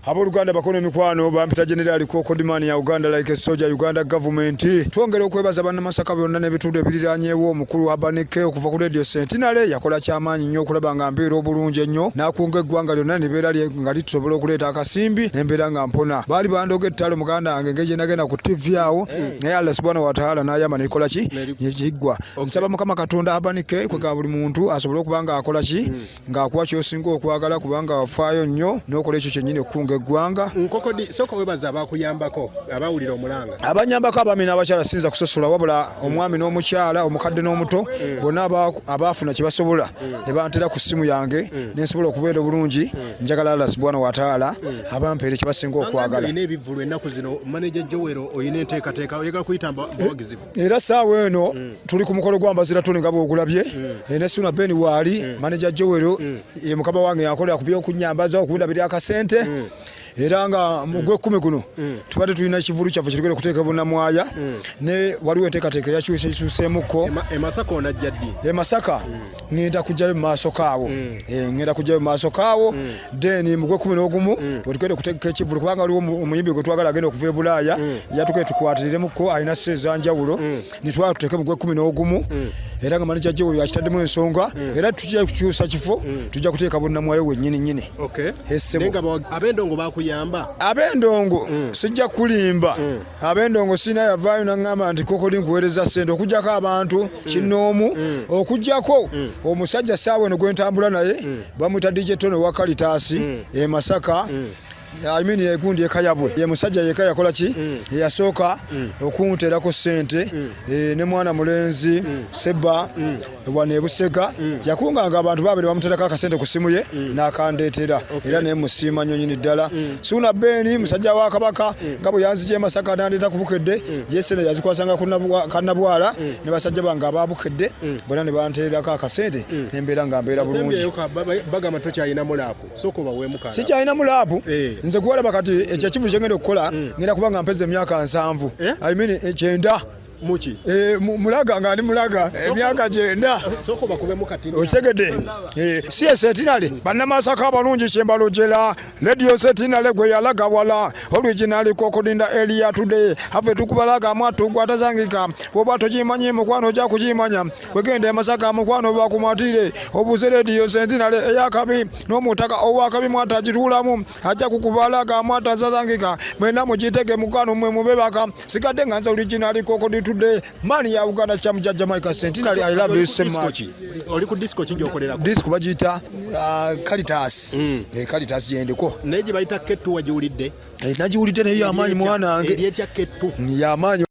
Abooluganda bakono emikwano bampita General Kokodimani ya Uganda like a soldier Uganda government twongera okwebaza bannamasaka byonna n'ebitundu ebiriranyeewo omukulu Abanike okuva ku Radio Sentinel yakola kyamaanyi nnyo okulaba nga mbeera obulungi ennyo n'akunga eggwanga lyonna nebeera nga litusobola okuleeta akasimbi n'embeera nga mpona baali bandoga ettalo muganda wange engeri gye nagenda ku TV awo naye Allah subhanahu wa ta'ala n'ayama n'ekola ki ekiggwa nsaba Mukama Katonda Abanike kwega buli muntu asobole okuba nga akola ki ng'akuwa ky'osinga okwagala kubanga wafaayo nnyo n'okola ekyo kyennyini okukunga eggwanga Nkokodi soko webaza abakuyambako abawulira omulanga abanyambako abaami n'abakyala sinza kusosola wabula omwami n'omukyala omukadde n'omuto bonna abaafuna kye basobola ne bantera ku ssimu yange nensobola okubeera obulungi njagala Allah subhanahu wa ta'ala abampeere kye basinga okwagala oyina ebivvulu ennaku zino manager Jowero oyina enteekateeka oyagala kuyitamba bawagizibu era saawa eno tuli ku mukolo gw'ambazira tuli nga bw'ogulabye ne Suna Ben waali manager Jowero ye mukama wange yakolera ku by'okunyambaza okundabira akasente era nga mu gw'ekkumi guno tubadde tulina ekivulu kyaffe kirugere kuteeka bunnamwaya ne waliwo enteekateeka yakyuseemuko Masaka onajja ddi Masaka ngenda kujjayo mu maaso kaawo ngenda kujjayo mu maaso kaawo then mu gw'ekkumi n'ogumu wetugende kuteeka ekivulu kubanga waliwo omuyimbi gwe twagala agenda okuva e Bulaaya yatukere tukwatiriremukko alina ssente ez'enjawulo nitwala tuteeke mu gw'ekkumi n'ogumu era nga manager Jowero yakitaddemu ensonga era tujja kukyusa kifo tujja kuteeka bunnamwayo wennyini ab'endongo bakuyamba ab'endongo sijja kulimba ab'endongo sina yavaayo n'aŋŋamba nti Kokodi nkuweereza ssente okugjako abantu kinnoomu okugjako omusajja saawa eno gwe ntambula naye bamuyita DJ Tono wa Kalitaasi e Masaka Aimini yegundi ekayabwe ye musajja yeka yakola ki yasooka okunterako ssente ne mwana mulenzi Seba wane Busega yakunganga abantu babiri bamuterako akasente ku simu ye n'akandeetera era ne musiima nnyo nnyini ddala Suna Ben musajja wa Kabaka nga bwe yanzije Masaka n'andeeta ku Bukedde yesene yazikwasanga kannabwala ne basajja bange ababukedde bonna ne banteerako akasente n'embeera nga mbeera bulungi bagamba tokyayina mulaapu sooka obaweemukana sikyayina mulaapu nze kuwalaba kati ekyo ekivu kyengenda okukola ngenda kuba nga mpeza emyaka 7 I mean 9 muki mulaga nga ndi mulaga emyaka 9 soko bakubemu kati otegede si Sentinel bannamasaka abalungi kyembalojera Radio Sentinel gwe yalaga wala original Kokodinda area today have tukubalaga mwatu gwatazangika boba tokimanye mukwano ja kukimanya kwegende Masaka mukwano bakumatire obuze Radio Sentinel eyakabi n'omutaka owakabi mwatajitulamu ajja kukubalaga mwatazangika mwena mujitege mukwano mwe mubebaka sigadde nganza original Kokodinda today mani ya Uganda cha Jamaica Sentinel I love you so much oli ku disco kinjo okolera disco bagita Caritas Caritas jendeko neji bayita kettu wajiwulidde najiwulidde nayo amaanyi mwana wange eryetya kettu ya amaanyi